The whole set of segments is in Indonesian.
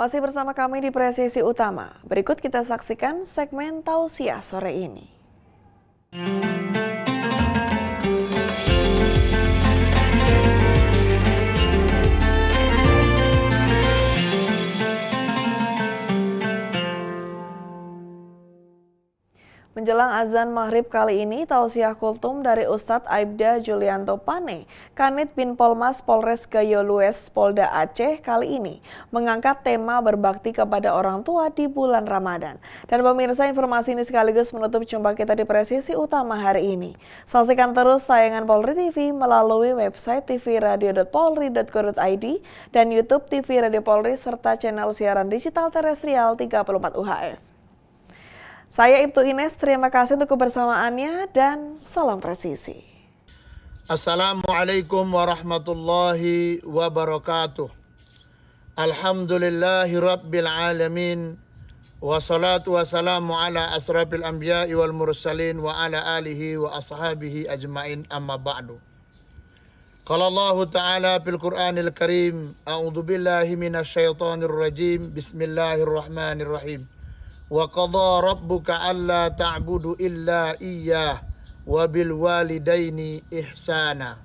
Masih bersama kami di Presisi Utama. Berikut kita saksikan segmen Tausiah sore ini. Menjelang azan maghrib kali ini, tausiah kultum dari Ustadz Aibda Julianto Pane, Kanit bin Polmas Polres Gayo Lues Polda Aceh kali ini mengangkat tema berbakti kepada orang tua di bulan Ramadan. Dan pemirsa, informasi ini sekaligus menutup jumpa kita di Presisi Utama hari ini. Saksikan terus tayangan Polri TV melalui website tvradio.polri.go.id dan YouTube TV Radio Polri serta channel siaran digital terestrial 34 UHF. Saya Ibtu Ines, terima kasih untuk kebersamaannya dan salam presisi. Assalamualaikum warahmatullahi wabarakatuh. Alhamdulillahi rabbil alamin. Wassalatu wassalamu ala asrafil anbiya'i wal mursalin wa ala alihi wa ashabihi ajmain amma ba'du. Qala Allah Ta'ala fil Qur'anil Karim, a'udzu billahi minasy syaithanir rajim. Bismillahirrahmanirrahim. Wa qadha rabbuka alla ta'budu illa iyyah wa bil walidaini ihsana.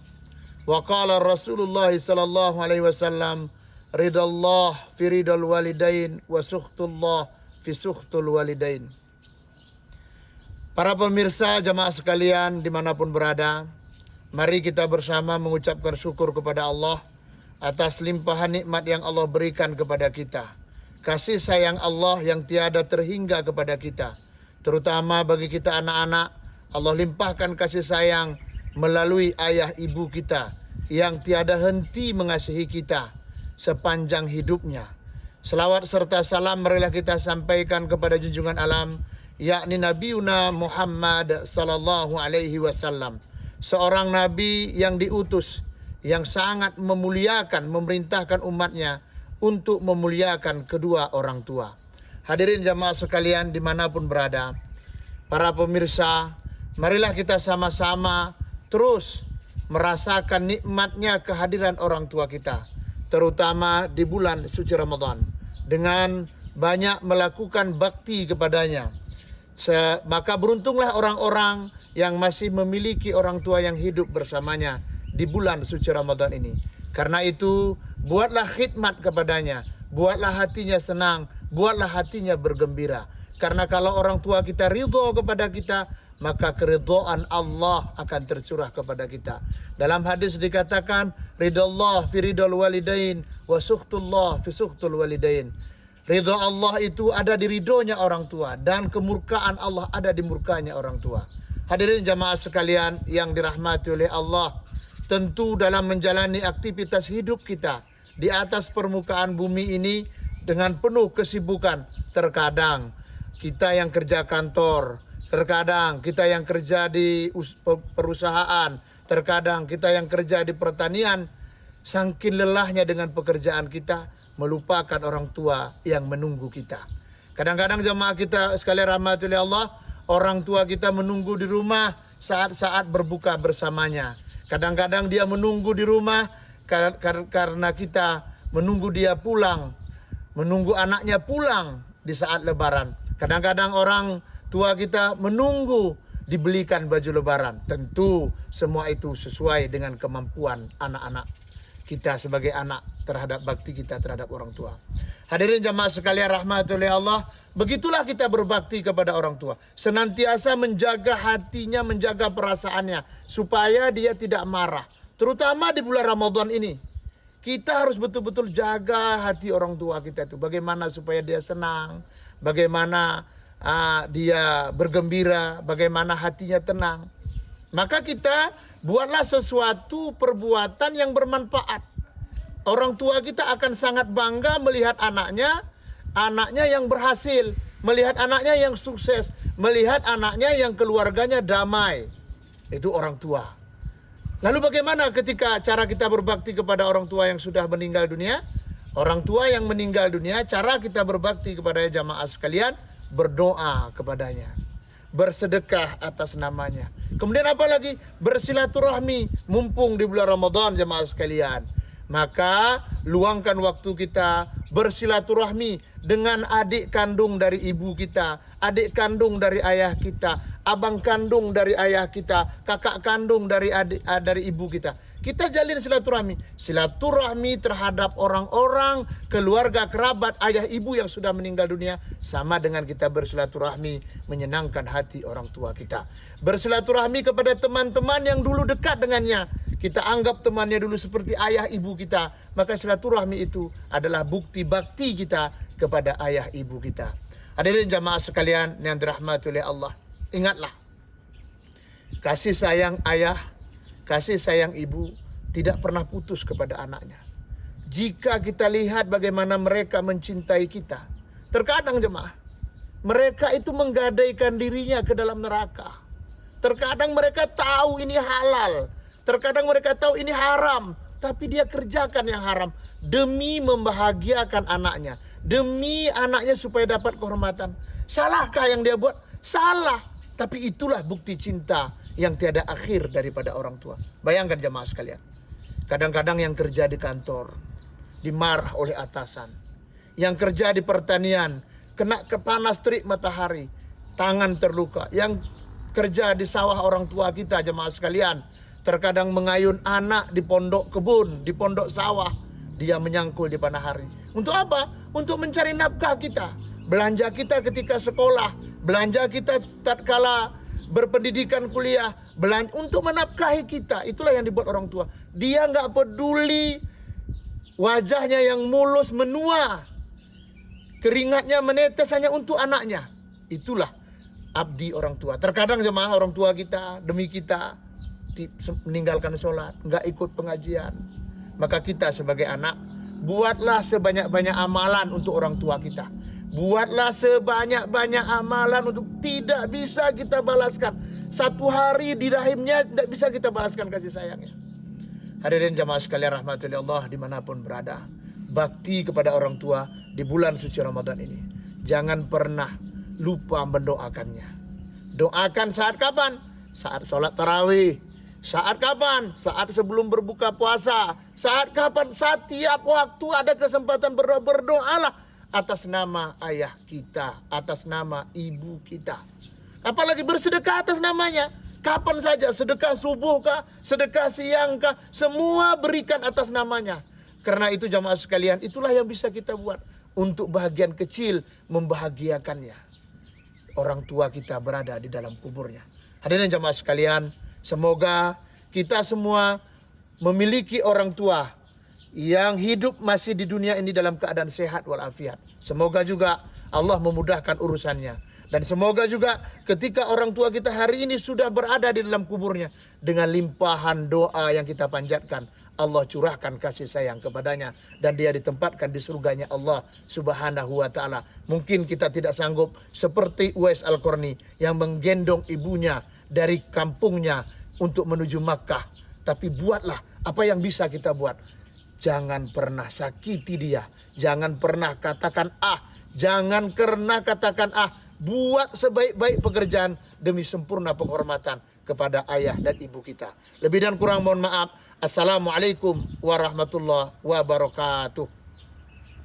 Wa qala Rasulullah sallallahu alaihi wasallam, ridallah fi ridal walidain wa sukhtullah fi sukhtul walidain. Para pemirsa jamaah sekalian dimanapun berada, mari kita bersama mengucapkan syukur kepada Allah atas limpahan nikmat yang Allah berikan kepada kita. Kasih sayang Allah yang tiada terhingga kepada kita, terutama bagi kita anak-anak. Allah limpahkan kasih sayang melalui ayah ibu kita yang tiada henti mengasihi kita sepanjang hidupnya. Selawat serta salam marilah kita sampaikan kepada junjungan alam, yakni Nabiuna Muhammad sallallahu alaihi wasallam, seorang nabi yang diutus, yang sangat memuliakan, memerintahkan umatnya untuk memuliakan kedua orang tua. Hadirin jamaah sekalian dimanapun berada, para pemirsa, marilah kita sama-sama terus merasakan nikmatnya kehadiran orang tua kita, terutama di bulan suci Ramadan, dengan banyak melakukan bakti kepadanya. Maka beruntunglah orang-orang yang masih memiliki orang tua yang hidup bersamanya di bulan suci Ramadan ini. Karena itu, buatlah khidmat kepadanya, buatlah hatinya senang, buatlah hatinya bergembira. Karena kalau orang tua kita ridho kepada kita, maka keridhaan Allah akan tercurah kepada kita. Dalam hadis dikatakan, ridallah fi ridal walidain wa sukhtullah fi sukhtul walidain. Ridho Allah itu ada di ridhonya orang tua, dan kemurkaan Allah ada di murkanya orang tua. Hadirin jamaah sekalian yang dirahmati oleh Allah, tentu dalam menjalani aktivitas hidup kita di atas permukaan bumi ini dengan penuh kesibukan. Terkadang kita yang kerja kantor, terkadang kita yang kerja di perusahaan, terkadang kita yang kerja di pertanian, saking lelahnya dengan pekerjaan kita melupakan orang tua yang menunggu kita. Kadang-kadang jemaah kita sekalian rahmati oleh Allah, orang tua kita menunggu di rumah saat-saat berbuka bersamanya. Kadang-kadang dia menunggu di rumah karena kita menunggu dia pulang, menunggu anaknya pulang di saat lebaran. Kadang-kadang orang tua kita menunggu dibelikan baju lebaran. Tentu semua itu sesuai dengan kemampuan anak-anak kita sebagai anak terhadap bakti kita terhadap orang tua. Hadirin jamaah sekalian rahmatullahi Allah, begitulah kita berbakti kepada orang tua. Senantiasa menjaga hatinya, menjaga perasaannya, supaya dia tidak marah. Terutama di bulan Ramadan ini, kita harus betul-betul jaga hati orang tua kita itu. Bagaimana supaya dia senang, bagaimana dia bergembira, bagaimana hatinya tenang. Maka kita buatlah sesuatu perbuatan yang bermanfaat. Orang tua kita akan sangat bangga melihat anaknya yang berhasil, melihat anaknya yang sukses, melihat anaknya yang keluarganya damai. Itu orang tua. Lalu bagaimana ketika cara kita berbakti kepada orang tua yang sudah meninggal dunia? Orang tua yang meninggal dunia, cara kita berbakti kepada jamaah sekalian, berdoa kepadanya, bersedekah atas namanya. Kemudian apa lagi? Bersilaturahmi, mumpung di bulan Ramadan jamaah sekalian. Maka luangkan waktu kita bersilaturahmi dengan adik kandung dari ibu kita, adik kandung dari ayah kita, abang kandung dari ayah kita, kakak kandung dari dari ibu kita. Kita jalin silaturahmi. Silaturahmi terhadap orang-orang, keluarga, kerabat, ayah ibu yang sudah meninggal dunia sama dengan kita bersilaturahmi menyenangkan hati orang tua kita. Bersilaturahmi kepada teman-teman yang dulu dekat dengannya. Kita anggap temannya dulu seperti ayah ibu kita. Maka silaturahmi itu adalah bukti bakti kita kepada ayah ibu kita. Hadirin jamaah sekalian yang dirahmati oleh Allah. Ingatlah, kasih sayang ayah, kasih sayang ibu tidak pernah putus kepada anaknya. Jika kita lihat bagaimana mereka mencintai kita, terkadang jemaah, mereka itu menggadaikan dirinya ke dalam neraka. Terkadang mereka tahu ini halal, terkadang mereka tahu ini haram, tapi dia kerjakan yang haram demi membahagiakan anaknya, demi anaknya supaya dapat kehormatan. Salahkah yang dia buat? Salah. Tapi itulah bukti cinta yang tiada akhir daripada orang tua. Bayangkan jemaah sekalian. Kadang-kadang yang kerja di kantor dimarah oleh atasan. Yang kerja di pertanian kena panas terik matahari, tangan terluka. Yang kerja di sawah orang tua kita jemaah sekalian, terkadang mengayun anak di pondok kebun, di pondok sawah, dia menyangkul di panah hari. Untuk apa? Untuk mencari nafkah kita. Belanja kita ketika sekolah, belanja kita tatkala berpendidikan kuliah, belanja untuk menafkahi kita. Itulah yang dibuat orang tua. Dia nggak peduli wajahnya yang mulus menua, keringatnya menetes hanya untuk anaknya. Itulah abdi orang tua. Terkadang jemaah orang tua kita demi kita meninggalkan sholat, nggak ikut pengajian. Maka kita sebagai anak, buatlah sebanyak-banyak amalan untuk orang tua kita. Buatlah sebanyak-banyak amalan untuk tidak bisa kita balaskan. Satu hari di rahimnya tidak bisa kita balaskan kasih sayangnya. Hadirin jamaah sekalian rahmatullahi Allah dimanapun berada. Bakti kepada orang tua di bulan suci Ramadan ini. Jangan pernah lupa mendoakannya. Doakan saat kapan? Saat sholat tarawih. Saat kapan? Saat sebelum berbuka puasa. Saat kapan? Saat tiap waktu ada kesempatan berdoalah atas nama ayah kita, atas nama ibu kita. Apalagi bersedekah atas namanya. Kapan saja, sedekah subuh kah, sedekah siang kah, semua berikan atas namanya. Karena itu jamaah sekalian, itulah yang bisa kita buat untuk bahagian kecil membahagiakannya. Orang tua kita berada di dalam kuburnya. Hadirin jamaah sekalian, semoga kita semua memiliki orang tua yang hidup masih di dunia ini dalam keadaan sehat walafiat. Semoga juga Allah memudahkan urusannya. Dan semoga juga ketika orang tua kita hari ini sudah berada di dalam kuburnya, dengan limpahan doa yang kita panjatkan, Allah curahkan kasih sayang kepadanya. Dan dia ditempatkan di surganya Allah subhanahu wa ta'ala. Mungkin kita tidak sanggup seperti Uwais Al-Qarni yang menggendong ibunya dari kampungnya untuk menuju Makkah. Tapi buatlah apa yang bisa kita buat. Jangan pernah sakiti dia. Jangan pernah katakan ah. Jangan pernah katakan ah. Buat sebaik-baik pekerjaan demi sempurna penghormatan kepada ayah dan ibu kita. Lebih dan kurang mohon maaf. Assalamualaikum warahmatullahi wabarakatuh.